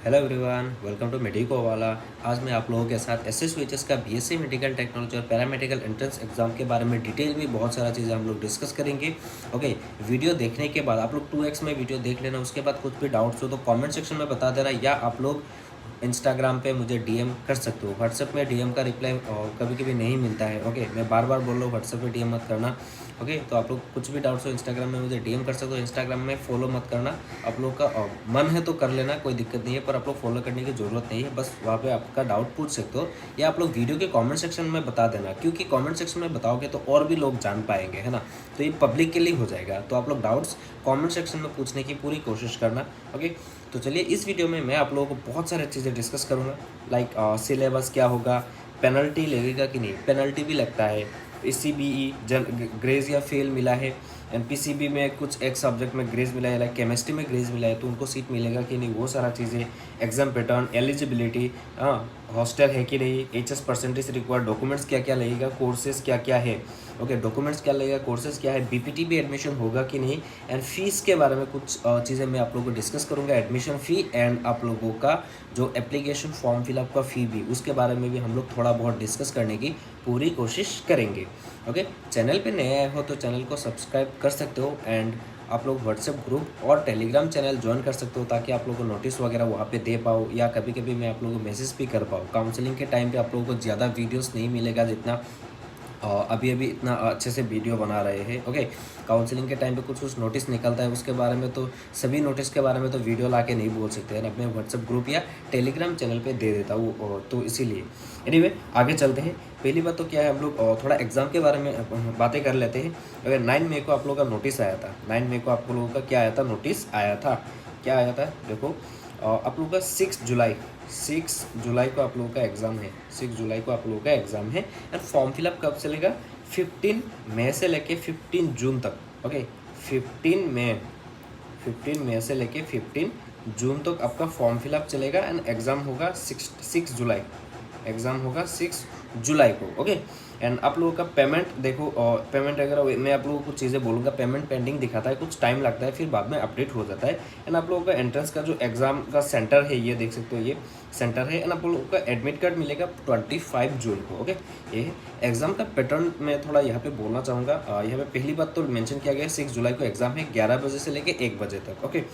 Hello everyone, welcome to Medico Wala. आज मैं आप लोगों के साथ एसएसवीएचएस का बीएससी मेडिकल टेक्नोलॉजी और पैरामेडिकल एंट्रेंस एग्जाम के बारे में डिटेल में बहुत सारा चीज़ें हम लोग डिस्कस करेंगे। ओके, वीडियो देखने के बाद आप लोग 2x में वीडियो देख लेना। उसके बाद कुछ भी डाउट्स हो तो कमेंट सेक्शन में बता देना, या आप लोग इंस्टाग्राम पे मुझे डीएम कर सकते हो। व्हाट्सएप में डीएम का रिप्लाई कभी कभी नहीं मिलता है। ओके, मैं बार बार बोल रहा हूँ व्हाट्सएप पे डीएम मत करना। ओके, तो आप लोग कुछ भी डाउट्स हो इंस्टाग्राम में मुझे डीएम कर सकते हो। इंस्टाग्राम में फॉलो मत करना, आप लोग का मन है तो कर लेना, कोई दिक्कत नहीं है, पर आप लोग फॉलो करने की ज़रूरत नहीं है। बस वहाँ पे आपका डाउट पूछ सकते हो, या आप लोग वीडियो के कमेंट सेक्शन में बता देना, क्योंकि कमेंट सेक्शन में बताओगे तो और भी लोग जान पाएंगे, है ना। तो ये पब्लिक के लिए हो जाएगा। तो आप लोग डाउट्स कमेंट सेक्शन में पूछने की पूरी कोशिश करना। ओके, तो चलिए इस वीडियो में मैं आप लोगों को बहुत सारी चीज़ें डिस्कस करूँगा। लाइक सिलेबस क्या होगा, पेनल्टी लगेगा कि नहीं, पेनल्टी भी लगता है। पीसीबीई ग्रेज या फेल मिला है, एंड पीसीबी में कुछ एक सब्जेक्ट में ग्रेज मिला है, लाइक केमिस्ट्री में ग्रेज मिला है, तो उनको सीट मिलेगा कि नहीं, वो सारा चीज़ें। एग्जाम पैटर्न, एलिजिबिलिटी, हॉस्टल है कि नहीं, एचएस परसेंटेज रिक्वायर्ड, डॉक्यूमेंट्स क्या क्या लगेगा, कोर्सेज क्या क्या है। ओके, डॉक्यूमेंट्स क्या लगेगा, कोर्सेज क्या है, बीपीटी भी एडमिशन होगा कि नहीं, एंड फीस के बारे में कुछ चीज़ें मैं आप लोगों को डिस्कस करूँगा। एडमिशन फ़ी एंड आप लोगों का जो एप्लीकेशन फॉर्म फिलअप का फ़ी भी, उसके बारे में भी हम लोग थोड़ा बहुत डिस्कस करने की पूरी कोशिश करेंगे। ओके, चैनल पे नए आए हो तो चैनल को सब्सक्राइब कर सकते हो, एंड आप लोग व्हाट्सएप ग्रुप और टेलीग्राम चैनल ज्वाइन कर सकते हो, ताकि आप लोगों को नोटिस वगैरह वहाँ पे दे पाओ, या कभी कभी मैं आप लोगों को मैसेज भी कर पाऊँ। काउंसलिंग के टाइम पे आप लोगों को ज़्यादा वीडियोस नहीं मिलेगा जितना अभी अभी इतना अच्छे से वीडियो बना रहे हैं। ओके, काउंसलिंग के टाइम पे कुछ कुछ नोटिस निकलता है, उसके बारे में तो सभी नोटिस के बारे में तो वीडियो ला के नहीं बोल सकते हैं, अपने व्हाट्सएप ग्रुप या टेलीग्राम चैनल पे दे देता हूँ, तो इसीलिए। एनीवे, आगे चलते हैं। पहली बात तो क्या है, हम लोग थोड़ा एग्जाम के बारे में बातें कर लेते हैं। अगर 9 मई को आप लोगों का नोटिस आया था, 9 मई को आप लोगों का क्या आया था, नोटिस आया था। क्या आया था देखो, आप लोगों का 6 जुलाई को आप लोगों का एग्ज़ाम है। 6 जुलाई को आप लोगों का एग्ज़ाम है, एंड फॉर्म फिलअप कब चलेगा, 15 मई से लेके 15 जून तक। ओके, 15 मई से लेके 15 जून तक आपका फॉर्म फिलअप चलेगा, एंड एग्ज़ाम होगा 6 जुलाई। एग्ज़ाम होगा 6 जुलाई को। ओके, एंड आप लोगों का पेमेंट देखो, पेमेंट अगर मैं आप लोगों को कुछ चीज़ें बोलूँगा, पेमेंट पेंडिंग दिखाता है, कुछ टाइम लगता है, फिर बाद में अपडेट हो जाता है। एंड आप लोगों का एंट्रेंस का जो एग्ज़ाम का सेंटर है, ये देख सकते हो, ये सेंटर है। एंड आप लोगों का एडमिट कार्ड मिलेगा 25 जून को। ओके, ये एग्ज़ाम का पैटर्न मैं थोड़ा यहाँ पे बोलना चाहूँगा। यहाँ पे पहली बात तो मेंशन किया गया है, 6 जुलाई को एग्ज़ाम है, 11 बजे से लेके 1 बजे तक। ओके,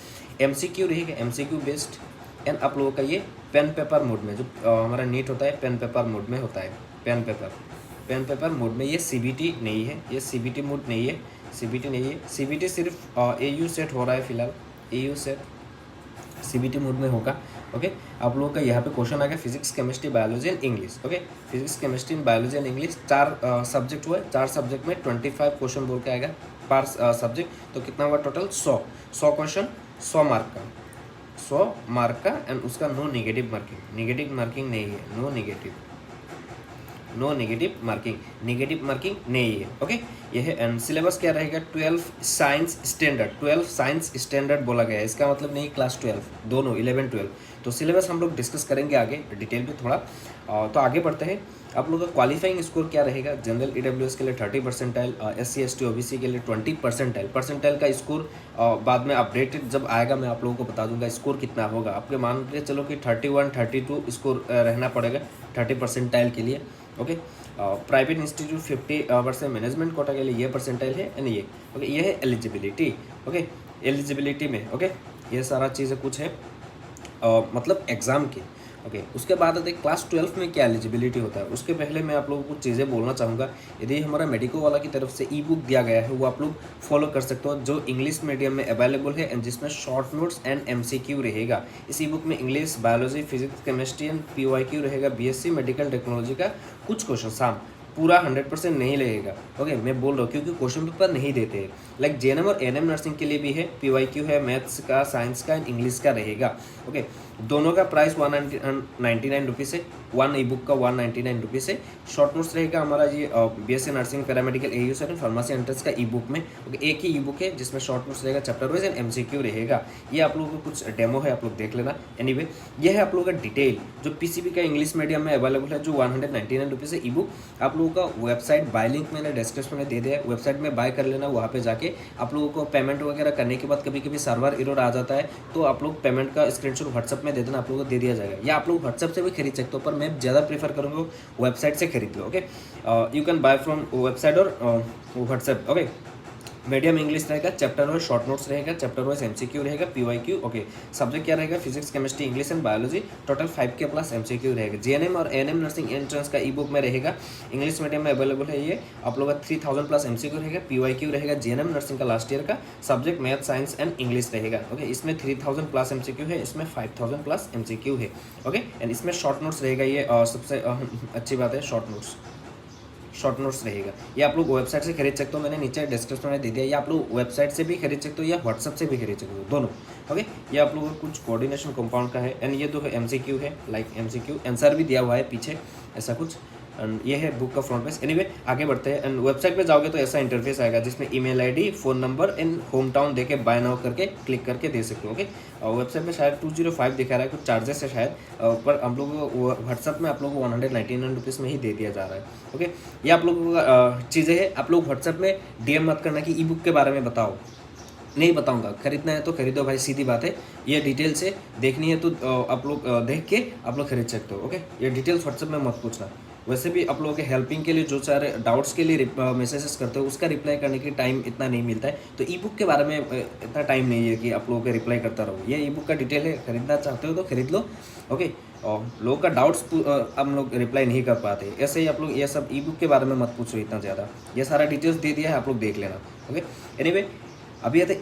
एमसीक्यू रहेगा, एमसीक्यू बेस्ड। एंड आप लोगों का ये पेन पेपर मोड में, जो हमारा नीट होता है, पेन पेपर मोड में होता है। पेन पेपर मोड में, ये सीबीटी नहीं है, ये सीबीटी मोड नहीं है, सीबीटी नहीं है। सीबीटी सिर्फ एयू सेट हो रहा है फिलहाल, एयू सेट सीबीटी मोड में होगा। ओके, आप लोगों का यहाँ पे क्वेश्चन आ गया, physics chemistry biology and English. Okay, physics chemistry biology and English 4 subject हुए, 4 सब्जेक्ट में 25 क्वेश्चन बोल के आएगा पर सब्जेक्ट। तो कितना हुआ टोटल, 100 क्वेश्चन, 100 मार्क का, एंड उसका नो नेगेटिव मार्किंग नहीं है, नो नेगेटिव मार्किंग नहीं है। ओके, ये है। एंड सिलेबस क्या रहेगा, 12 साइंस स्टैंडर्ड बोला गया है, इसका मतलब नहीं क्लास 12, दोनों 11 12। तो सिलेबस हम लोग डिस्कस करेंगे आगे डिटेल में थोड़ा। तो आगे बढ़ते हैं। आप लोगों का क्वालिफाइंग स्कोर क्या रहेगा, जनरल ईडब्ल्यूएस के लिए 30 परसेंटाइल, SC ST OBC के लिए 20 परसेंटाइल का स्कोर बाद में अपडेटेड जब आएगा मैं आप लोगों को बता दूंगा स्कोर कितना होगा। आपके मान के चलो कि 31 32 स्कोर रहना पड़ेगा 30 परसेंटाइल के लिए। Okay, private institute 50% management quota के लिए ये परसेंटाइल है, एंड ये। ओके, ये है एलिजिबिलिटी। ओके, एलिजिबिलिटी में ओके, ये सारा चीज़ें कुछ है मतलब एग्ज़ाम की। ओके, उसके बाद आते क्लास 12 में क्या एलिजिबिलिटी होता है। उसके पहले मैं आप लोगों को कुछ चीज़ें बोलना चाहूँगा। यदि हमारा मेडिको वाला की तरफ से ई बुक दिया गया है, वो आप लोग फॉलो कर सकते हो, जो इंग्लिश मीडियम में अवेलेबल है, एंड जिसमें शॉर्ट नोट्स एंड MCQ रहेगा। इस ई बुक में English, biology, physics, chemistry and PYQ रहेगा। BSc मेडिकल टेक्नोलॉजी का कुछ क्वेश्चन साम पूरा 100% नहीं लगेगा। ओके, मैं बोल रहा हूँ क्योंकि क्वेश्चन पेपर नहीं देते हैं। लाइक JNM और NM नर्सिंग के लिए भी है, PYQ है, मैथ्स का, साइंस का एंड इंग्लिश का रहेगा। ओके, दोनों का प्राइस 199 रुपीज़ है, वन ई बुक का 199 रुपीज़ है। शॉर्ट नोट्स रहेगा हमारा ये BSc nursing, paramedical, AU set and pharmacy entrance का ई बुक में। ओके, एक ही ई बुक है जिसमें शॉर्ट नोट्स रहेगा, चैप्टर वाइज एंड MCQ रहेगा। ये आप लोगों को कुछ डेमो है, आप लोग देख लेना। एनीवे, ये है आप लोगों का डिटेल जो PCB का इंग्लिश मीडियम में अवेलेबल है, जो 199 रुपीज़ है ई बुक। आप लोगों लोगों का वेबसाइट बाय लिंक मैंने डिस्क्रिप्शन में दे दिया है, वेबसाइट में बाय कर लेना। वहाँ पे जाके आप लोगों को पेमेंट वगैरह करने के बाद कभी कभी सर्वर एरर आ जाता है, तो आप लोग पेमेंट का स्क्रीनशॉट व्हाट्सअप में दे देना, आप लोगों को दे दिया जाएगा। या आप लोग व्हाट्सअप से भी खरीद सकते हो, पर मैं ज़्यादा प्रीफर करूँगा वेबसाइट से खरीद लो। Okay, you can buy from website और व्हाट्सएप। ओके, मीडियम इंग्लिश रहेगा, चैप्टर वाइज शॉर्ट नोट्स रहेगा, चैप्टर वाइज एमसीक्यू रहेगा, पीवाईक्यू। ओके, सब्जेक्ट क्या रहेगा? Physics, chemistry, English and biology. Total 5 के प्लस एमसीक्यू रहेगा। जीएनएम और एएनएम नर्सिंग एंट्रेंस का ई बुक में रहेगा, इंग्लिश मीडियम में अवेलेबल है ये। आप लोग का 3000 प्लस एमसीक्यू रहेगा, पीवाईक्यू रहेगा जीएनएम नर्सिंग का लास्ट ईयर का। Subject math, science and English रहेगा। ओके, इसमें 3000 प्लस एमसीक्यू है, इसमें 5000 प्लस एमसीक्यू है। ओके, एंड इसमें शॉर्ट नोट्स रहेगा। ये सबसे अच्छी बात है, शॉर्ट नोट्स रहेगा। ये आप लोग वेबसाइट से खरीद सकते हो, मैंने नीचे डिस्क्रिप्शन में दे दिया। ये आप लोग वेबसाइट से भी खरीद सकते हो या व्हाट्सएप से भी खरीद सकते हो, दोनों। ओके, ये आप लोगों को कुछ कोऑर्डिनेशन कंपाउंड का है। एंड ये तो एमसीक्यू है, लाइक एमसीक्यू आंसर भी दिया हुआ है पीछे, ऐसा कुछ। एंड ये है बुक का फ्रंट पेज। एनीवे, आगे बढ़ते हैं। एंड वेबसाइट पे जाओगे तो ऐसा इंटरफेस आएगा जिसमें email ID, phone number and home town देके बाय नाउ करके क्लिक करके दे सकते हो। ओके, वेबसाइट में शायद 205 दिखा रहा है, कुछ चार्जेस है शायद, पर हम लोग को व्हाट्सएप में आप लोगों को 199 रुपीज़ में ही दे दिया जा रहा है। ओके, ये आप लोगों का चीज़ें हैं। आप लोग व्हाट्सएप में डीएम मत करना कि ई बुक के बारे में बताओ, नहीं बताऊंगा। खरीदना है तो खरीदो भाई, सीधी बात है। ये डिटेल से देखनी है तो आप लोग देख के आप लोग खरीद सकते हो। ओके, ये डिटेल्स व्हाट्सएप में मत पूछना। वैसे भी आप लोगों के हेल्पिंग के लिए जो सारे डाउट्स के लिए मैसेजेस करते हो, उसका रिप्लाई करने के टाइम इतना नहीं मिलता है। तो ई बुक के बारे में इतना टाइम नहीं है कि आप लोगों के रिप्लाई करता रहो। ये ई बुक का डिटेल है, खरीदना चाहते हो तो खरीद लो। ओके, और लोगों का डाउट्स हम लोग रिप्लाई नहीं कर पाते। ऐसे ही आप लोग ये सब ई बुक के बारे में मत पूछो इतना ज़्यादा। ये सारा डिटेल्स दे दिया है, आप लोग देख लेना। ओके, एनीवे, अभी आते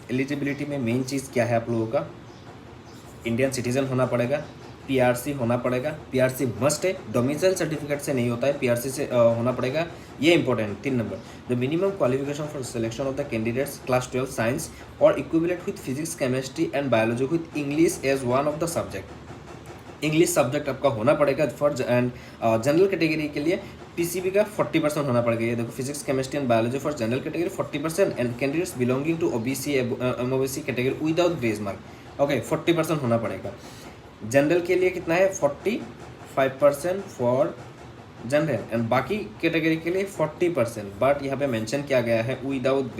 एलिजिबिलिटी में मेन चीज़ क्या है? आप लोगों का इंडियन सिटीजन होना पड़ेगा, पीआरसी होना पड़ेगा। पीआरसी मस्ट है, डोमिसाइल सर्टिफिकेट से नहीं होता है, पीआरसी से होना पड़ेगा। ये important 3 number. The minimum qualification for selection of the candidates class 12 science और equivalent with physics, chemistry and biology with English as one of the subject. English subject आपका होना पड़ेगा फॉर एंड जनरल कैटेगरी के लिए PCB का 40% होना पड़ेगा। ये देखो, physics, chemistry and biology for general category 40% and candidates belonging to OBC MOBC category without grace mark. Okay, 40% होना पड़ेगा। जनरल के लिए कितना है? 45% फॉर जनरल एंड बाकी कैटेगरी के लिए 40%। बट यहाँ पे मेंशन किया गया है without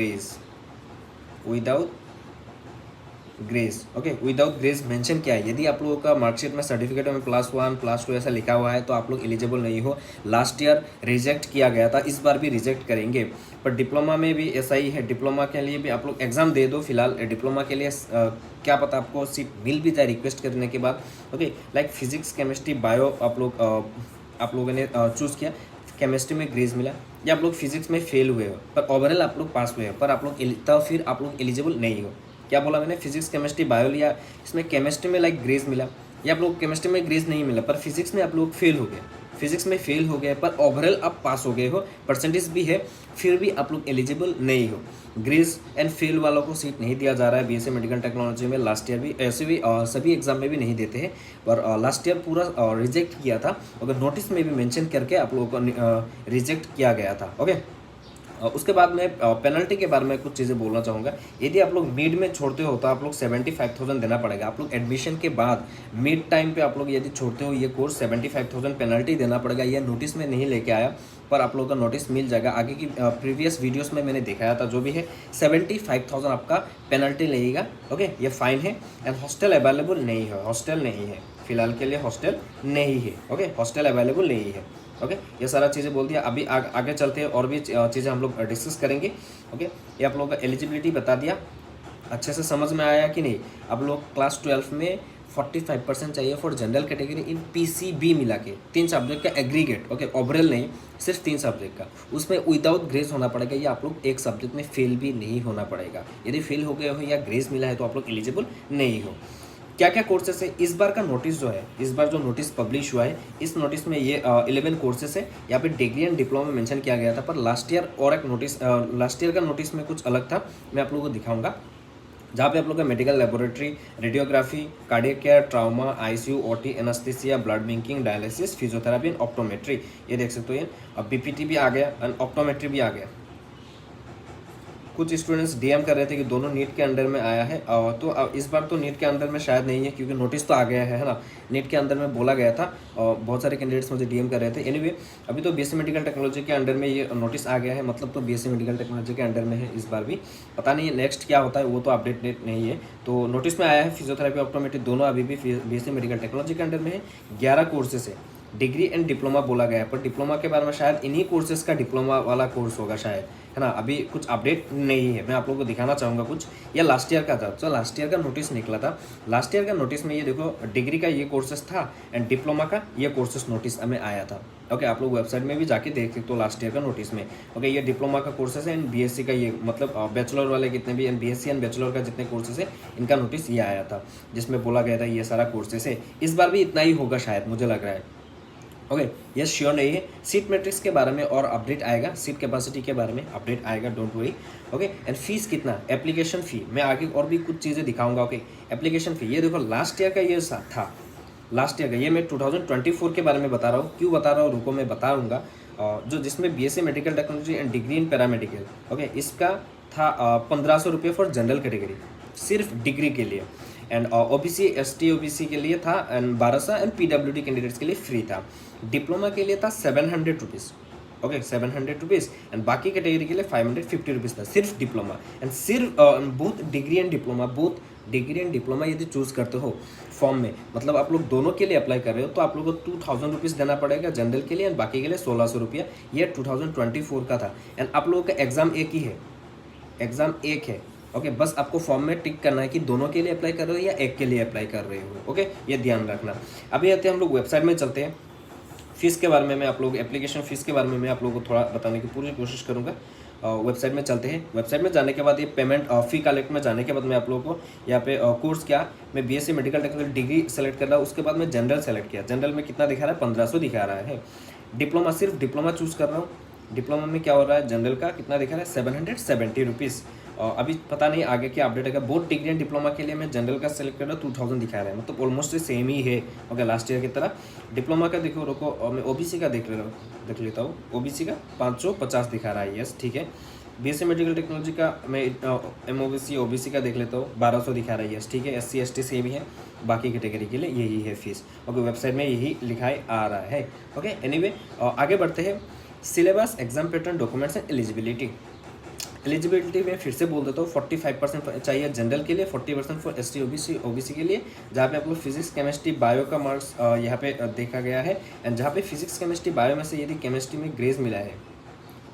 grace. Okay, without grace mention किया है। यदि आप लोगों का मार्कशीट में सर्टिफिकेट में +1 +2 ऐसा लिखा हुआ है तो आप लोग एलिजिबल नहीं हो। लास्ट ईयर रिजेक्ट किया गया था, इस बार भी रिजेक्ट करेंगे। पर डिप्लोमा में भी ऐसा ही है। डिप्लोमा के लिए भी आप लोग एग्जाम दे दो फिलहाल। डिप्लोमा के लिए क्या पता आपको सीट मिल भी जाए रिक्वेस्ट करने के बाद। Okay, like physics, chemistry, bio आप लोगों ने चूज़ किया, केमिस्ट्री में ग्रेस मिला, या आप लोग फिजिक्स में फेल हुए हो पर ओवरऑल आप लोग पास हुए हो, पर आप लोग तब फिर आप लोग एलिजिबल नहीं हो। क्या बोला मैंने? फिजिक्स, केमिस्ट्री, बायो लिया, इसमें केमिस्ट्री में लाइक ग्रेस मिला, या आप लोग केमिस्ट्री में ग्रेस नहीं मिला पर फिजिक्स में आप लोग फेल हो गए, फिजिक्स में फेल हो गए पर ओवरऑल आप पास हो गए हो, परसेंटेज भी है, फिर भी आप लोग एलिजिबल नहीं हो। ग्रेस एंड फेल वालों को सीट नहीं दिया जा रहा है बीएससी मेडिकल टेक्नोलॉजी में। लास्ट ईयर भी ऐसे भी सभी एग्जाम में भी नहीं देते हैं, पर लास्ट ईयर पूरा रिजेक्ट किया था। अगर नोटिस में भी मेंशन करके आप लोगों को रिजेक्ट किया गया था। ओके, उसके बाद में पेनल्टी के बारे में कुछ चीज़ें बोलना चाहूँगा। यदि आप लोग मिड में छोड़ते हो तो आप लोग 75,000 देना पड़ेगा। आप लोग एडमिशन के बाद मिड टाइम पे आप लोग यदि छोड़ते हो ये कोर्स 75,000 पेनल्टी देना पड़ेगा। ये नोटिस में नहीं लेके आया, पर आप लोगों का नोटिस मिल जाएगा। आगे की प्रीवियस वीडियोस में मैंने दिखाया था, जो भी है 75,000 आपका पेनल्टी लगेगा। ओके, ये फाइन है। एंड हॉस्टल अवेलेबल नहीं है, हॉस्टल नहीं है फिलहाल के लिए, हॉस्टल नहीं है। ओके, हॉस्टल अवेलेबल नहीं है। ओके, ये सारा चीज़ें बोल दिया। अभी आगे चलते हैं और भी चीज़ें हम लोग डिस्कस करेंगे। ओके, ये आप लोगों का एलिजिबिलिटी बता दिया। अच्छे से समझ में आया कि नहीं? आप लोग क्लास 12 में 45% चाहिए for general category in PCB मिला के 3 सब्जेक्ट का एग्रीगेट। ओके, ओवरऑल नहीं, सिर्फ 3 सब्जेक्ट का, उसमें विदाउट ग्रेस होना पड़ेगा, या आप लोग एक सब्जेक्ट में फेल भी नहीं होना पड़ेगा। यदि फेल हो गए हो या ग्रेस मिला है तो आप लोग एलिजिबल नहीं हो। क्या क्या कोर्सेस है? इस बार का नोटिस जो है, इस बार जो नोटिस पब्लिश हुआ है, इस नोटिस में ये 11 कोर्सेस है। यहाँ पे डिग्री एंड डिप्लोमा मेंशन किया गया था, पर लास्ट ईयर और एक नोटिस, लास्ट ईयर का नोटिस में कुछ अलग था, मैं आप लोगों को दिखाऊंगा। जहाँ पे आप लोग का medical laboratory, radiography, cardiac care, trauma, ICU, OT, anaesthesia, blood banking, dialysis, physiotherapy and optometry, ये देख सकते हो। ये अब बीपीटी भी आ गया एंड ऑप्टोमेट्री भी आ गया। कुछ स्टूडेंट्स डीएम कर रहे थे कि दोनों नीट के अंडर में आया है, तो इस बार तो नीट के अंडर में शायद नहीं है, क्योंकि नोटिस तो आ गया है ना, नीट के अंदर में बोला गया था, और बहुत सारे कैंडिडेट्स मुझे डीएम कर रहे थे। एनीवे अभी तो बीएससी मेडिकल टेक्नोलॉजी के अंडर में ये नोटिस आ गया है, मतलब तो बीएससी मेडिकल टेक्नोलॉजी के अंडर में है इस बार भी। पता नहीं नेक्स्ट क्या होता है, वो तो अपडेट नहीं है। तो नोटिस में आया है फिजियोथेरेपी ऑप्टोमेट्री दोनों अभी भी बीएससी मेडिकल टेक्नोलॉजी के अंडर में है। 11 कोर्सेस है, डिग्री एंड डिप्लोमा बोला गया है, पर डिप्लोमा के बारे में शायद इन्हीं कोर्सेज का डिप्लोमा वाला कोर्स होगा शायद, है ना। अभी कुछ अपडेट नहीं है, मैं आप लोगों को दिखाना चाहूँगा कुछ। ये लास्ट ईयर का था, तो लास्ट ईयर का नोटिस निकला था। लास्ट ईयर का नोटिस में ये देखो, डिग्री का ये कोर्सेस था एंड डिप्लोमा का ये कोर्सेस नोटिस हमें आया था। ओके, आप लोग वेबसाइट में भी जाके देख सकते हो लास्ट ईयर का नोटिस में। ओके, ये डिप्लोमा का कोर्सेस है एंड बीएससी का ये मतलब बैचलर वाले कितने भी एंड बीएससी एंड बैचलर का जितने कोर्सेस है इनका नोटिस ये आया था, जिसमें बोला गया था ये सारा कोर्सेस है। इस बार भी इतना ही होगा शायद, मुझे लग रहा है। ओके, ये श्योर नहीं है। सीट मैट्रिक्स के बारे में और अपडेट आएगा, सीट कैपेसिटी के बारे में अपडेट आएगा, don't worry. Okay, and fees कितना, एप्लीकेशन फ़ी मैं आगे और भी कुछ चीज़ें दिखाऊंगा। ओके, एप्लीकेशन फ़ी ये देखो लास्ट ईयर का ये था, लास्ट ईयर का ये मैं 2024 के बारे में बता रहा हूँ। क्यों बता रहा हूँ रुको मैं बताऊँगा। जो जिसमें BSc medical technology and degree in paramedical, okay, इसका था 1500 रुपये फॉर जनरल कैटेगरी, सिर्फ डिग्री के लिए। एंड ओबीसी एसटी ओबीसी के लिए था एंड 1200 एंड पीडब्ल्यूडी कैंडिडेट्स के लिए फ्री था। डिप्लोमा के लिए था 700 रुपीज़, ओके 700 रुपीज़ एंड बाकी कैटेगरी के लिए 550 रुपीज़ था, सिर्फ डिप्लोमा। एंड सिर्फ both degree and diploma, both degree and diploma यदि चूज़ करते हो फॉर्म में, मतलब आप लोग दोनों के लिए अप्लाई कर रहे हो, तो आप लोगों को 2000 रुपीज़ देना पड़ेगा जनरल के लिए एंड बाकी के लिए 1600 रुपया। ये 2024 का था एंड आप लोगों का एग्ज़ाम एक ही है, एग्ज़ाम एक है। ओके, बस आपको फॉर्म में टिक करना है कि दोनों के लिए अप्लाई कर रहे हो या एक के लिए अप्लाई कर रहे हो। ओके, ये ध्यान रखना। अभी आते हैं हम लोग वेबसाइट में चलते हैं। फ़ीस के बारे में मैं आप लोग एप्लीकेशन फ़ीस के बारे में मैं आप लोगों को थोड़ा बताने की पूरी कोशिश करूँगा। वेबसाइट में चलते हैं। वेबसाइट में जाने के बाद ये पेमेंट फ़ी कलेक्ट में जाने के बाद मैं आप लोगों को यहाँ पे कोर्स क्या, मैं BSc medical technology degree select कर रहा हूँ, उसके बाद मैं जनरल सेलेक्ट किया। जनरल में कितना दिखा रहा है, 1500 दिखा रहा है। डिप्लोमा सिर्फ डिप्लोमा चूज़ कर रहा हूँ। डिप्लोमा में क्या हो रहा है, जनरल का कितना दिखा रहा है, 770 रुपीज़। अभी पता नहीं आगे क्या अपडेट है। बोथ डिग्री एंड डिप्लोमा के लिए मैं जनरल का सेलेक्ट कर रहा हूँ, 2000 दिखा रहा है, मतलब ऑलमोस्ट सेम ही है। ओके, लास्ट ईयर की तरह। डिप्लोमा का देखो रुको, मैं ओबीसी का देख लेता हूँ। ओबीसी का 550 दिखा रहा है, यस ठीक है। बीएससी मेडिकल टेक्नोलॉजी का मैं एमओबीसी ओबीसी का देख लेता हूँ, 1200 दिखा रहा है, यस ठीक है। एससी एसटी सेम ही है, बाकी कैटेगरी के लिए यही है फीस। ओके, वेबसाइट में यही लिखाई आ रहा है। ओके, एनीवे आगे बढ़ते हैं। Syllabus, exam pattern, documents and eligibility. Eligibility में फिर से बोल देता हूँ, 45% चाहिए जनरल के लिए, 40% फॉर एसटी ओबीसी के लिए, जहाँ पे आप लोग फिजिक्स केमिस्ट्री बायो का मार्क्स यहाँ पे देखा गया है। एंड जहाँ पे फिजिक्स केमिस्ट्री बायो में से यदि केमिस्ट्री में ग्रेस मिला है,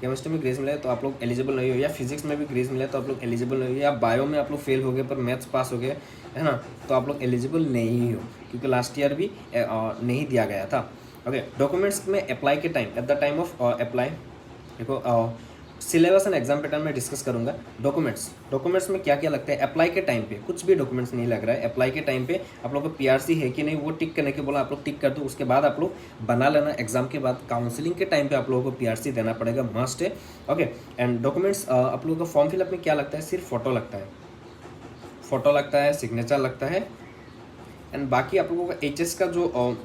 केमिस्ट्री में ग्रेस मिला है तो आप लोग एलिजिबल नहीं हो, या फिजिक्स में भी ग्रेस मिला है तो आप लोग एलिजिबल नहीं हो, या बायो में आप लोग फेल हो गए पर मैथ्स पास हो गए, है ना, तो आप लोग एलिजिबल नहीं हो, क्योंकि लास्ट ईयर भी नहीं दिया गया था। ओके, डॉक्यूमेंट्स में अप्लाई के time, at the time of apply, देखो सिलेबस एंड एग्जाम पैटर्न में डिस्कस करूंगा। डॉक्यूमेंट्स में क्या क्या लगता है अप्लाई के टाइम पे, कुछ भी डॉक्यूमेंट्स नहीं लग रहा है। अप्लाई के टाइम पे आप लोग को पीआरसी है कि नहीं वो टिक करने के बोला, आप लोग टिक कर दो, उसके बाद आप लोग बना लेना। एग्जाम के बाद काउंसलिंग के टाइम पे आप लोगों को पीआरसी देना पड़ेगा, मस्ट है। ओके, एंड डॉक्यूमेंट्स आप लोगों का फॉर्म फिलअप में क्या लगता है, सिर्फ फोटो लगता है, फोटो लगता है, सिग्नेचर लगता है एंड बाकी आप लोगों का एचएस का जो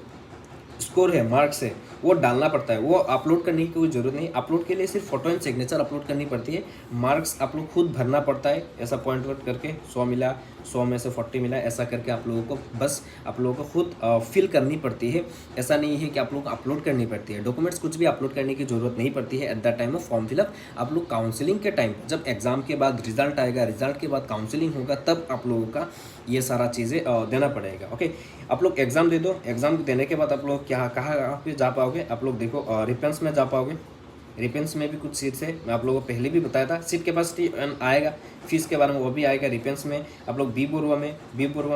स्कोर है, मार्क्स है, वो डालना पड़ता है। वो अपलोड करने की कोई ज़रूरत नहीं, अपलोड के लिए सिर्फ फोटो एंड सिग्नेचर अपलोड करनी पड़ती है। मार्क्स आप लोग खुद भरना पड़ता है, ऐसा पॉइंट आउट करके 100 मिला, 100 में से 40 मिला, ऐसा करके आप लोगों को बस आप लोगों को खुद फिल करनी पड़ती है। ऐसा नहीं है कि आप लोग को अपलोड करनी पड़ती है। डॉक्यूमेंट्स कुछ भी अपलोड करने की ज़रूरत नहीं पड़ती है at the time of form fill up. आप लोग काउंसलिंग के टाइम, जब एग्जाम के बाद रिजल्ट आएगा, रिजल्ट के बाद काउंसलिंग होगा, तब आप लोगों का ये सारा चीज़ें देना पड़ेगा। ओके, आप लोग एग्ज़ाम दे दो, एग्ज़ाम देने के बाद आप लोग कहाँ पे जा पाओगे, आप लोग देखो रिफरेंस में जा पाओगे। रिफरेंस में भी कुछ सीट्स है, मैं आप लोगों को पहले भी बताया था। सीट कैपेसिटी आएगा, फीस के बारे में वो भी आएगा। रिफरेंस में आप लोग बी बोरुआ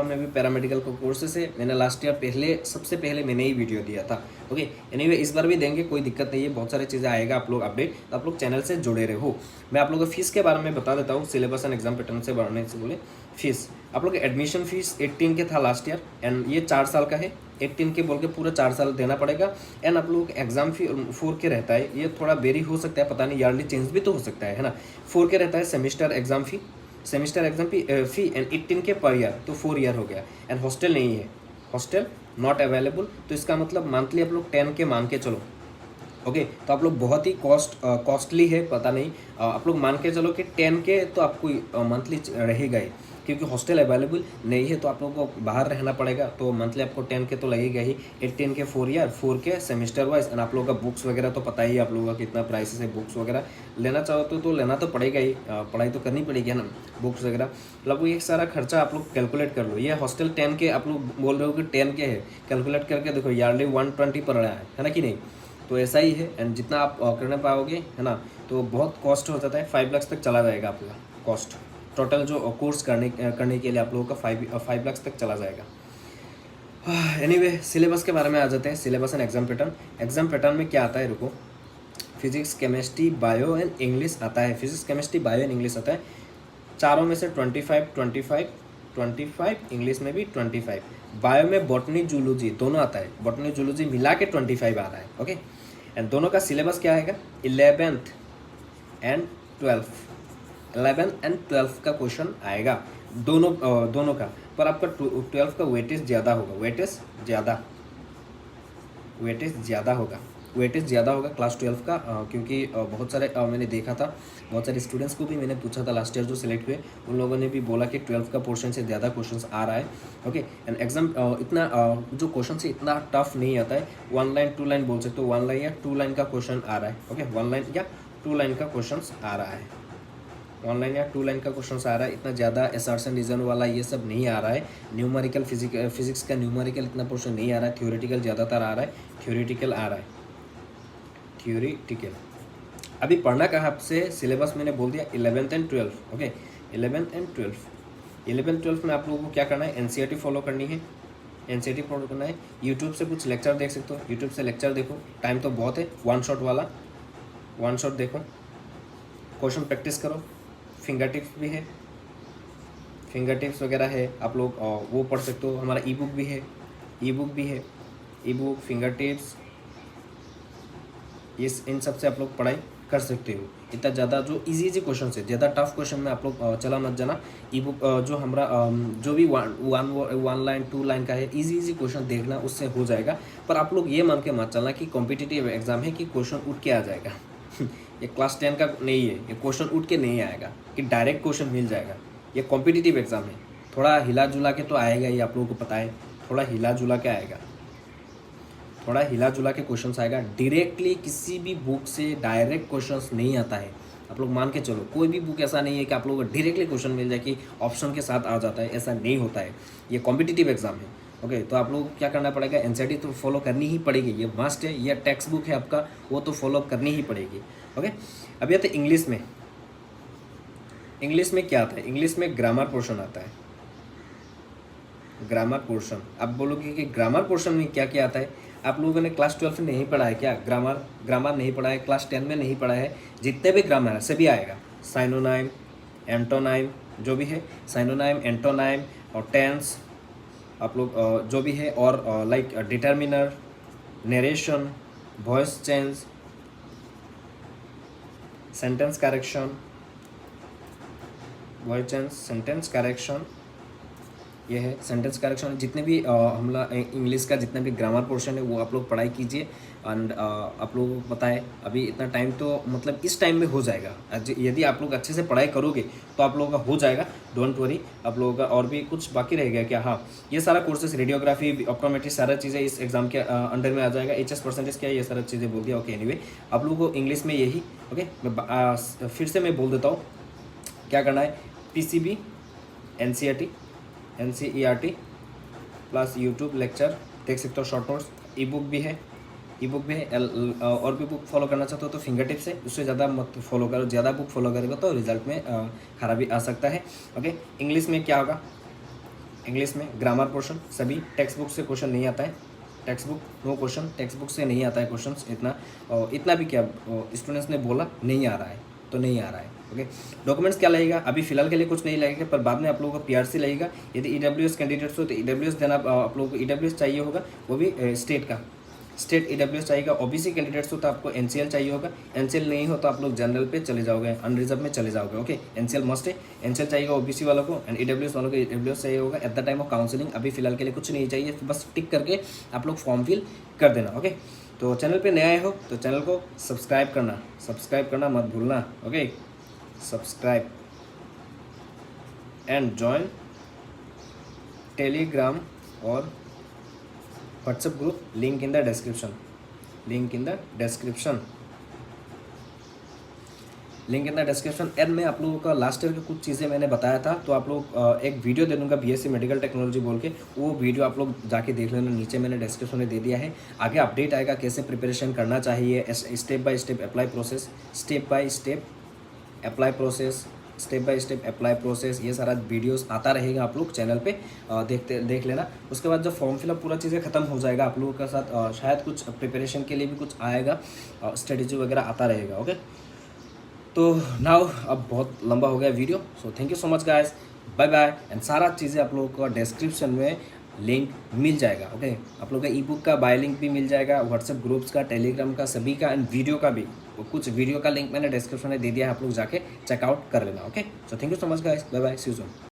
में भी पैरामेडिकल का कोर्सेस है। मैंने लास्ट ईयर सबसे पहले मैंने ही वीडियो दिया था। ओके, एनीवे इस बार भी देंगे, कोई दिक्कत नहीं है, बहुत सारी चीज़ें आएगा आप लोग अपडेट, तो आप लोग चैनल से जुड़े रहो। मैं आप लोगों को फीस के बारे में बता देता हूँ, सिलेबस एंड एग्जाम पैटर्न से बढ़ने से बोले। फीस आप लोग एडमिशन फीस 18 के था लास्ट ईयर एंड ये 4 साल का है। 18 के बोल के पूरा 4 साल देना पड़ेगा। एंड आप लोग एग्जाम फी 4 के रहता है, ये थोड़ा वेरी हो सकता है, पता नहीं ईयरली चेंज भी तो हो सकता है ना। 4 के रहता है सेमिस्टर एग्जाम फी एंड 18 के पर ईयर, तो 4 ईयर हो गया। एंड हॉस्टल नहीं है, हॉस्टल नॉट अवेलेबल, तो इसका मतलब मंथली आप लोग 10 के मान के चलो, ओके, तो आप लोग बहुत ही कॉस्टली है, पता नहीं, आप लोग मान के चलो कि 10K तो आपको मंथली रहेगा ही, क्योंकि हॉस्टल अवेलेबल नहीं है तो आप लोगों को बाहर रहना पड़ेगा, तो मंथली आपको 10K तो लगेगा ही। 18K 4 year, 4K semester wise. And आप लोगों का बुक्स वगैरह तो पता ही है आप लोगों का कितना प्राइसेस है, बुक्स वगैरह लेना चाहो तो लेना तो पड़ेगा ही, पढ़ाई तो करनी पड़ेगी ना, बुक्स वगैरह। मतलब ये सारा खर्चा आप लोग कैलकुलेट कर लो। ये हॉस्टल 10K आप लोग बोल रहे हो कि 10K है, कैलकुलेट करके देखो यारली 120 पड़ रहा है ना कि नहीं। तो ऐसा ही है, एंड जितना आप करने पाओगे है ना, तो बहुत कॉस्ट हो जाता है, 5 लाख तक चला जाएगा आपका कॉस्ट। टोटल जो कोर्स करने के लिए आप लोगों का 5 लाख तक चला जाएगा। एनीवे, सिलेबस के बारे में आ जाते हैं। Syllabus and exam pattern. Exam pattern में क्या आता है, रुको, physics, chemistry, bio and English आता है। Physics, chemistry, bio and English आता है। चारों में से 25, 25, 25, इंग्लिश में भी 25। बायो में बॉटनी, जूलॉजी दोनों आता है, बॉटनी जूलॉजी मिला के 25 आ रहा है। ओके, एंड दोनों का सिलेबस क्या आएगा, 11th एंड 12th का क्वेश्चन आएगा, दोनों का। पर आपका 12th का वेटेज ज़्यादा होगा, वेटेज ज़्यादा होगा क्लास 12 का, क्योंकि बहुत सारे मैंने देखा था, बहुत सारे स्टूडेंट्स को भी मैंने पूछा था लास्ट ईयर जो सिलेक्ट हुए, उन लोगों ने भी बोला कि 12th का पोर्शन से ज़्यादा क्वेश्चंस आ रहा है। ओके, एंड एग्जाम इतना जो क्वेश्चन से इतना टफ नहीं आता है, 1 लाइन 2 लाइन बोल सकते हो, 1 लाइन या 2 लाइन का क्वेश्चन आ रहा है। ओके, 1 लाइन या 2 लाइन का क्वेश्चन आ रहा है, 1 लाइन या 2 लाइन का क्वेश्चन आ रहा है। इतना ज़्यादा असर्शन रीजन वाला ये सब नहीं आ रहा है। न्यूमेरिकल फिजिक्स का न्यूमेरिकल इतना पोर्शन नहीं आ रहा है, थ्योरेटिकल ज़्यादातर आ रहा है, थ्योरेटिकल। अभी पढ़ना कहाँ आपसे, सिलेबस मैंने बोल दिया 11th and 12th। Okay, 11th and 12th में आप लोगों को क्या करना है, NCERT फॉलो करनी है, NCERT फॉलो करना है। यूट्यूब से कुछ लेक्चर देख सकते हो, यूट्यूब से लेक्चर देखो, टाइम तो बहुत है, 1 शॉट वाला, 1 शॉट देखो, क्वेश्चन प्रैक्टिस करो, फिंगर टिप्स भी है, फिंगर टिप्स वगैरह है, आप लोग वो पढ़ सकते हो। हमारा ई बुक भी है, ई बुक, फिंगर टिप्स, इन सब से आप लोग पढ़ाई कर सकते हो। इतना ज़्यादा जो इजी क्वेश्चन है, ज़्यादा टफ क्वेश्चन में आप लोग चला मत जाना। ई बुक जो हमारा जो भी 1 लाइन 2 लाइन का है, इजी क्वेश्चन देखना, उससे हो जाएगा। पर आप लोग ये मान के मत चलना कि कॉम्पिटिटिव एग्जाम है कि क्वेश्चन उठ के आ जाएगा। ये क्लास 10 का नहीं है, ये क्वेश्चन उठ के नहीं आएगा कि डायरेक्ट क्वेश्चन मिल जाएगा। ये कॉम्पिटिटिव एग्जाम है, थोड़ा हिला जुला के तो आएगा, ये आप लोगों को पता है, थोड़ा हिला जुला के आएगा, थोड़ा हिला जुला के क्वेश्चंस आएगा। डायरेक्टली किसी भी बुक से डायरेक्ट क्वेश्चंस नहीं आता है, आप लोग मान के चलो। कोई भी बुक ऐसा नहीं है कि आप लोगों को डायरेक्टली क्वेश्चन मिल जाए कि ऑप्शन के साथ आ जाता है, ऐसा नहीं होता है। ये कॉम्पिटिटिव एग्जाम है। ओके, तो आप लोगों को क्या करना पड़ेगा, NCERT तो फॉलो करनी ही पड़ेगी, ये मस्ट है। ये टेक्स्ट बुक है आपका, वो तो फॉलो करनी ही पड़ेगी। ओके, अभी आते इंग्लिश में। इंग्लिश में क्या आता है, इंग्लिश में ग्रामर पोर्शन आता है, ग्रामर पोर्शन। आप बोलोगे कि ग्रामर पोर्शन में क्या क्या आता है, आप लोगों ने क्लास 12 में नहीं पढ़ा है क्या, ग्रामर नहीं पढ़ा है, क्लास 10 में नहीं पढ़ा है। जितने भी ग्रामर है सभी आएगा, साइनोनाइम, एंटोनाइम, जो भी है, साइनोनाइम, एंटोनाइम और टेंस, आप लोग जो भी है, और like determiner, narration, voice change, sentence correction, voice change, sentence correction, ये है सेंटेंस करेक्शन। जितने भी हमला इंग्लिश का जितना भी ग्रामर पोर्शन है वो आप लोग पढ़ाई कीजिए। एंड आप लोगों को पता है अभी इतना टाइम तो मतलब इस टाइम में हो जाएगा। यदि आप लोग अच्छे से पढ़ाई करोगे तो आप लोगों का हो जाएगा, डोंट वरी। आप लोगों का और भी कुछ बाकी रहेगा क्या, हाँ, ये सारा कोर्सेज, रेडियोग्राफी, ऑप्टोमेट्री, सारा चीज़ें इस एग्जाम के अंडर में आ जाएगा। HS परसेंटेज क्या है, ये सारा चीज़ें बोल दिया। ओके, एनीवे आप लोगों को इंग्लिश में यही। ओके, मैं फिर से मैं बोल देता हूँ क्या करना है। PCB, NCERT plus YouTube lecture देख सकते हो, शॉर्ट नोट्स, ई बुक भी है, और भी बुक फॉलो करना चाहते हो तो फिंगर टिप्स है, उससे ज़्यादा मत फॉलो करो। ज़्यादा बुक फॉलो करेगा तो रिजल्ट में खराबी आ सकता है। ओके, इंग्लिश में क्या होगा, इंग्लिश में ग्रामर पोर्शन, सभी टेक्स्ट बुक से क्वेश्चन नहीं आता है, textbook no question, textbook से नहीं आता है क्वेश्चन। इतना भी क्या स्टूडेंट्स ने बोला नहीं आ रहा है तो नहीं आ रहा है। ओके, डॉक्यूमेंट्स क्या लगेगा, अभी फिलहाल के लिए कुछ नहीं लगेगा, पर बाद में आप लोगों को PRC लगेगा। यदि EWS कैंडिडेट्स हो तो EWS देना, आप लोगों को EWS चाहिए होगा, वो भी स्टेट ईडब्ल्यूएस चाहिएगा, ओबीसी कैंडिडेट्स हो तो आपको एनसीएल चाहिए होगा, एनसीएल नहीं हो तो आप लोग जनरल पे चले जाओगे, अनरिजर्व में चले जाओगे। ओके, एनसीएल मस्ट है, एनसीएल चाहिएगा ओबीसी वालों को, एंड ईडब्ल्यूएस वालों को ईडब्ल्यूएस चाहिए होगा। At the time of counselling अभी फिलहाल के लिए कुछ नहीं चाहिए, बस टिक करके आप लोग फॉर्म फिल कर देना। ओके, तो चैनल पे नए आए हो तो चैनल को सब्सक्राइब करना मत भूलना। Okay, subscribe and join Telegram और WhatsApp group, link in the description, link in the description. And मैं आप लोगों का लास्ट ईयर की कुछ चीज़ें मैंने बताया था, तो आप लोग एक वीडियो दे दूंगा बीएससी मेडिकल टेक्नोलॉजी बोल के, वो वीडियो आप लोग जाके देख लेना, नीचे मैंने डिस्क्रिप्शन में दे दिया है। आगे अपडेट आएगा कैसे प्रिपरेशन करना चाहिए, step by step apply process, step by step apply process, ये सारा वीडियोस आता रहेगा, आप लोग चैनल पे देख लेना। उसके बाद जब फॉर्म फिलअप पूरा चीज़ें ख़त्म हो जाएगा आप लोगों के साथ, शायद कुछ प्रिपरेशन के लिए भी कुछ आएगा, स्ट्रेटेजी वगैरह आता रहेगा। ओके, तो नाउ अब बहुत लंबा हो गया video, so thank you so much guys, bye bye. And सारा चीज़ें आप लोगों को डिस्क्रिप्शन में लिंक मिल जाएगा। ओके, आप लोगों का ई बुक का बाय लिंक भी मिल जाएगा, व्हाट्सएप ग्रुप्स का, टेलीग्राम का, सभी का, एंड वीडियो का भी, कुछ वीडियो का लिंक मैंने डिस्क्रिप्शन में दे दिया है, आप लोग जाके चेकआउट कर लेना। Okay, so thank you so much guys, bye bye, see you soon.